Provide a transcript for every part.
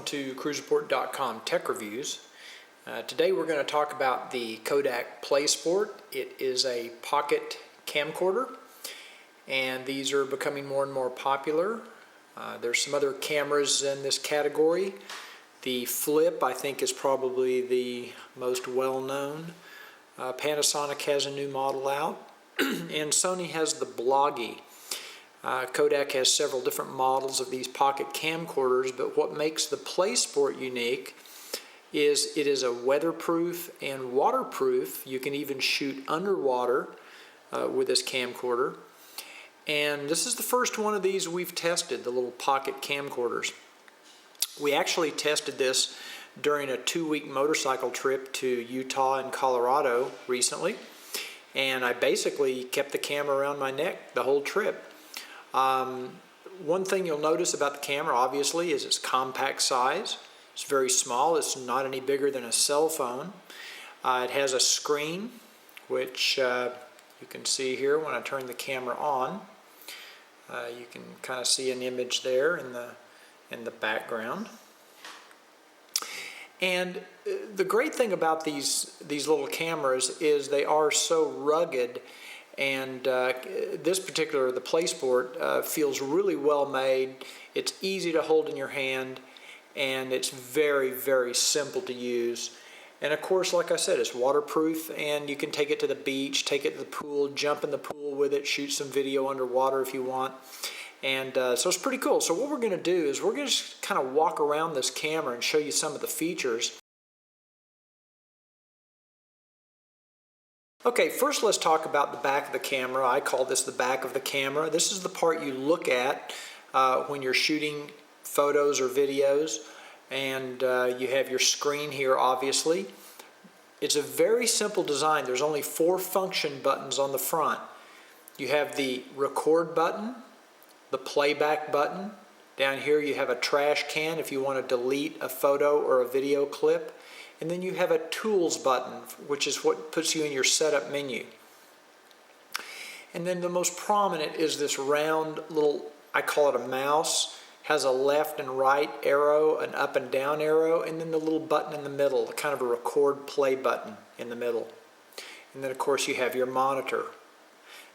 to cruisereport.com Tech Reviews. Today we're going to talk about the Kodak Playsport. It is a pocket camcorder, and these are becoming more and more popular. There's some other cameras in this category. The Flip, I think, is probably the most well-known. Panasonic has a new model out, and Sony has the Bloggy. Kodak has several different models of these pocket camcorders, but what makes the Playsport unique is it is a weatherproof and waterproof. You can even shoot underwater with this camcorder. And this is the first one of these we've tested, the little pocket camcorders. We actually tested this during a 2-week motorcycle trip to Utah and Colorado recently, and I basically kept the camera around my neck the whole trip. One thing you'll notice about the camera, obviously, is its compact size. It's very small. It's not any bigger than a cell phone. It has a screen, which you can see here when I turn the camera on. You can kind of see an image there in the background. And the great thing about these little cameras is they are so rugged. And this particular, the Playsport, feels really well made. It's easy to hold in your hand, and it's very, very simple to use. And of course, like I said, it's waterproof, and you can take it to the beach, take it to the pool, jump in the pool with it, shoot some video underwater if you want. And so it's pretty cool. So what we're going to do is we're going to just kind of walk around this camera and show you some of the features. Okay, first let's talk about the back of the camera. I call this the back of the camera. This is the part you look at when you're shooting photos or videos, and you have your screen here, obviously. It's a very simple design. There's only 4 function buttons on the front. You have the record button, the playback button. Down here you have a trash can if you want to delete a photo or a video clip. And then you have a tools button, which is what puts you in your setup menu. And then the most prominent is this round little, I call it a mouse, has a left and right arrow, an up and down arrow, and then the little button in the middle, kind of a record play button in the middle. And then of course you have your monitor.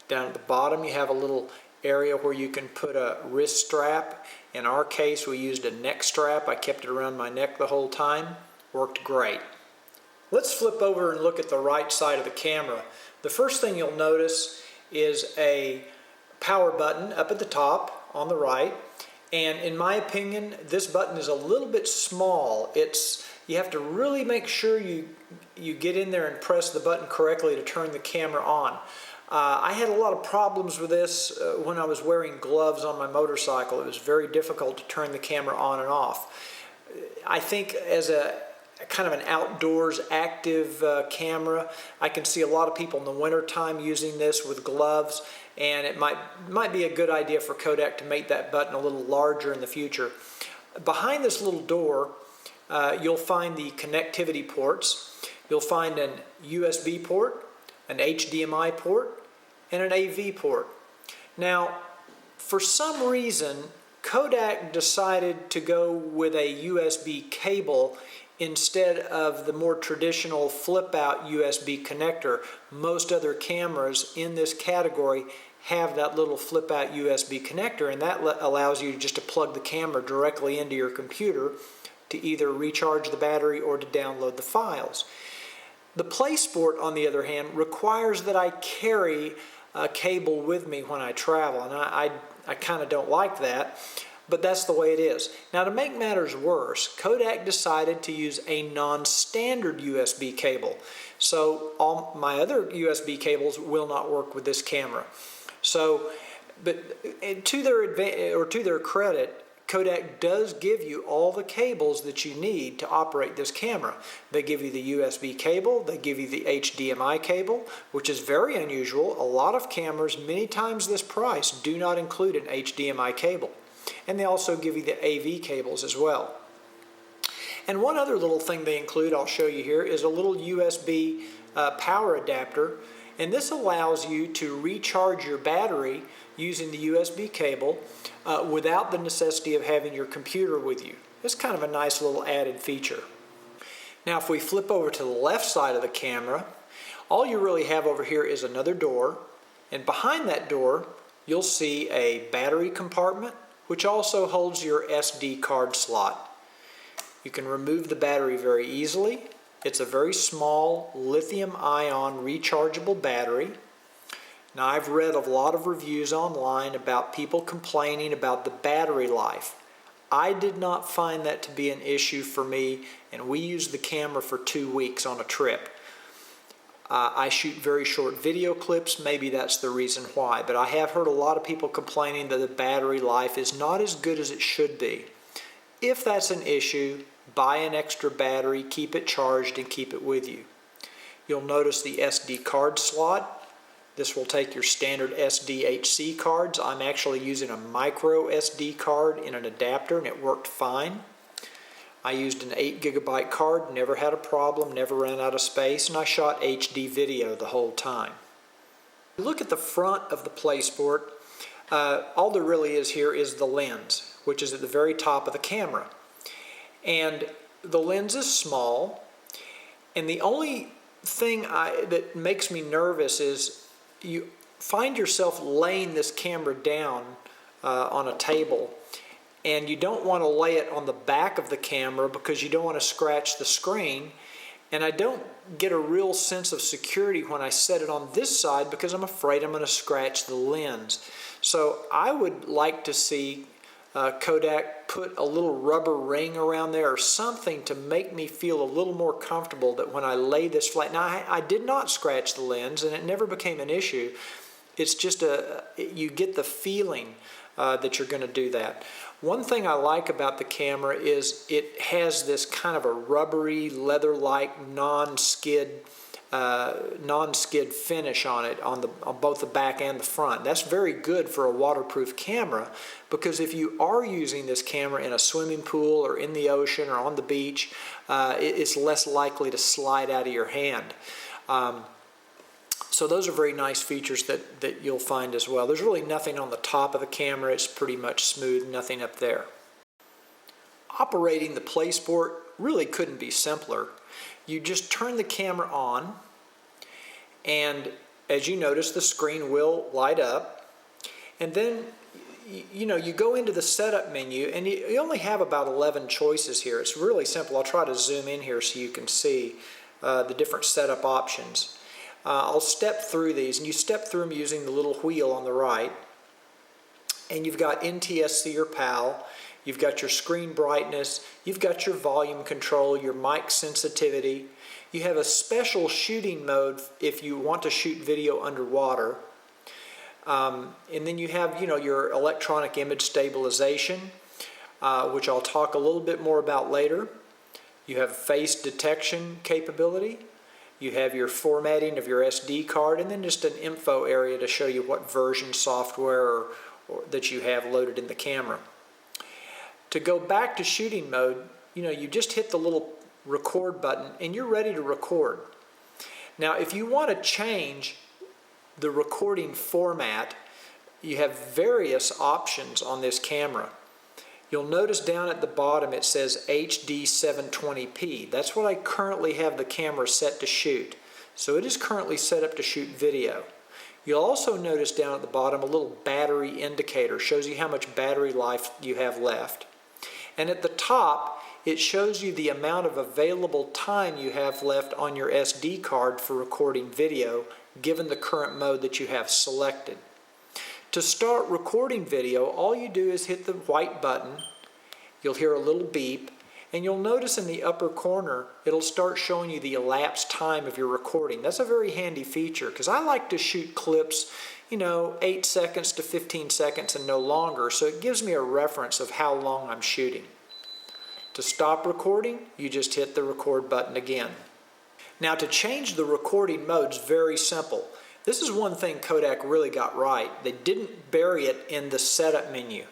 Down at the bottom you have a little area where you can put a wrist strap. In our case we used a neck strap. I kept it around my neck the whole time. Worked great. Let's flip over and look at the right side of the camera. The first thing you'll notice is a power button up at the top on the right, and in my opinion this button is a little bit small. You have to really make sure you get in there and press the button correctly to turn the camera on. I had a lot of problems with this when I was wearing gloves on my motorcycle. It was very difficult to turn the camera on and off. I think as a kind of an outdoors active camera, I can see a lot of people in the winter time using this with gloves, and it might be a good idea for Kodak to make that button a little larger in the future. Behind this little door you'll find the connectivity ports. You'll find an USB port, an HDMI port, and an AV port. Now for some reason Kodak decided to go with a USB cable instead of the more traditional flip-out USB connector. Most other cameras in this category have that little flip-out USB connector, and that allows you just to plug the camera directly into your computer to either recharge the battery or to download the files. The Playsport, on the other hand, requires that I carry a cable with me when I travel, and I kind of don't like that. But that's the way it is. Now to make matters worse, Kodak decided to use a non-standard USB cable. So all my other USB cables will not work with this camera. So, but to their credit, Kodak does give you all the cables that you need to operate this camera. They give you the USB cable, they give you the HDMI cable, which is very unusual. A lot of cameras, many times this price, do not include an HDMI cable. And they also give you the AV cables as well. And one other little thing they include, I'll show you here, is a little USB power adapter. And this allows you to recharge your battery using the USB cable without the necessity of having your computer with you. It's kind of a nice little added feature. Now if we flip over to the left side of the camera, all you really have over here is another door, and behind that door you'll see a battery compartment which also holds your SD card slot. You can remove the battery very easily. It's a very small lithium-ion rechargeable battery. Now I've read a lot of reviews online about people complaining about the battery life. I did not find that to be an issue for me, and we used the camera for 2 weeks on a trip. I shoot very short video clips, maybe that's the reason why, but I have heard a lot of people complaining that the battery life is not as good as it should be. If that's an issue, buy an extra battery, keep it charged, and keep it with you. You'll notice the SD card slot. This will take your standard SDHC cards. I'm actually using a micro SD card in an adapter, and it worked fine. I used an 8 GB card, never had a problem, never ran out of space, and I shot HD video the whole time. Look at the front of the Playsport. All there really is here is the lens, which is at the very top of the camera. And the lens is small, and the only thing that makes me nervous is you find yourself laying this camera down on a table, and you don't want to lay it on the back of the camera because you don't want to scratch the screen. And I don't get a real sense of security when I set it on this side because I'm afraid I'm going to scratch the lens. So I would like to see Kodak put a little rubber ring around there or something to make me feel a little more comfortable that when I lay this flat. Now I did not scratch the lens, and it never became an issue. It's just you get the feeling that you're going to do that. One thing I like about the camera is it has this kind of a rubbery, leather-like, non-skid finish on it on both the back and the front. That's very good for a waterproof camera, because if you are using this camera in a swimming pool or in the ocean or on the beach, it's less likely to slide out of your hand. So those are very nice features that you'll find as well. There's really nothing on the top of the camera. It's pretty much smooth, nothing up there. Operating the Playsport really couldn't be simpler. You just turn the camera on, and as you notice, the screen will light up. And then you go into the setup menu, and you only have about 11 choices here. It's really simple. I'll try to zoom in here so you can see the different setup options. I'll step through these, and you step through them using the little wheel on the right. And you've got NTSC or PAL, you've got your screen brightness, you've got your volume control, your mic sensitivity. You have a special shooting mode if you want to shoot video underwater. And then you have your electronic image stabilization, which I'll talk a little bit more about later. You have face detection capability. You have your formatting of your SD card, and then just an info area to show you what version software or that you have loaded in the camera. To go back to shooting mode, you just hit the little record button and you're ready to record. Now if you want to change the recording format, you have various options on this camera. You'll notice down at the bottom it says HD 720p. That's what I currently have the camera set to shoot. So it is currently set up to shoot video. You'll also notice down at the bottom a little battery indicator. Shows you how much battery life you have left. And at the top it shows you the amount of available time you have left on your SD card for recording video, given the current mode that you have selected. To start recording video, all you do is hit the white button. You'll hear a little beep, and you'll notice in the upper corner it'll start showing you the elapsed time of your recording. That's a very handy feature because I like to shoot clips 8 seconds to 15 seconds and no longer, so it gives me a reference of how long I'm shooting. To stop recording, you just hit the record button again. Now to change the recording mode is very simple. This is one thing Kodak really got right. They didn't bury it in the setup menu.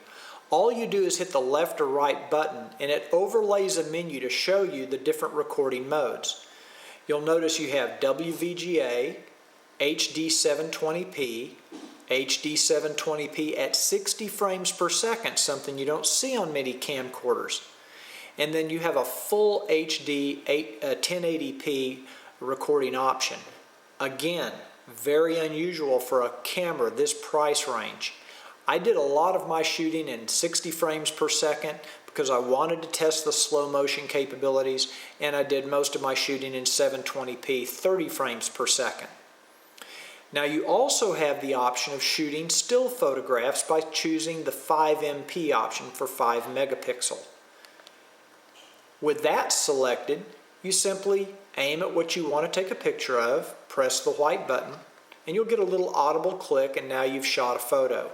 All you do is hit the left or right button, and it overlays a menu to show you the different recording modes. You'll notice you have WVGA, HD 720p, HD 720p at 60 frames per second, something you don't see on many camcorders. And then you have a full HD 1080p recording option. Again, very unusual for a camera this price range. I did a lot of my shooting in 60 frames per second because I wanted to test the slow motion capabilities, and I did most of my shooting in 720p 30 frames per second. Now you also have the option of shooting still photographs by choosing the 5MP option for 5 megapixel. With that selected, you simply aim at what you want to take a picture of, press the white button, and you'll get a little audible click, and now you've shot a photo.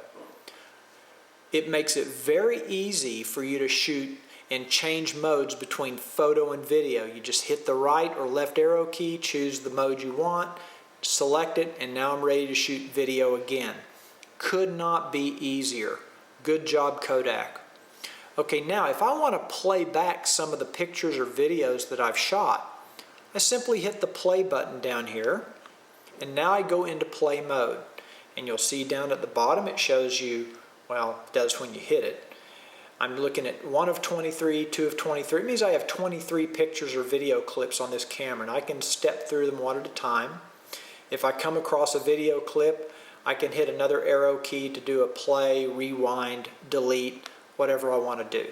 It makes it very easy for you to shoot and change modes between photo and video. You just hit the right or left arrow key, choose the mode you want, select it, and now I'm ready to shoot video again. Could not be easier. Good job, Kodak. Okay, now if I want to play back some of the pictures or videos that I've shot, I simply hit the play button down here, and now I go into play mode. And you'll see down at the bottom it shows you, well, it does when you hit it. I'm looking at 1 of 23, 2 of 23. It means I have 23 pictures or video clips on this camera, and I can step through them one at a time. If I come across a video clip, I can hit another arrow key to do a play, rewind, delete, whatever I want to do.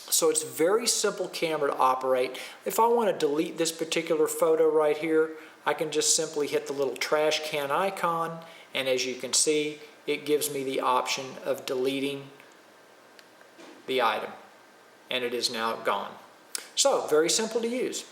So it's a very simple camera to operate. If I want to delete this particular photo right here, I can just simply hit the little trash can icon, and as you can see, it gives me the option of deleting the item, and it is now gone. So very simple to use.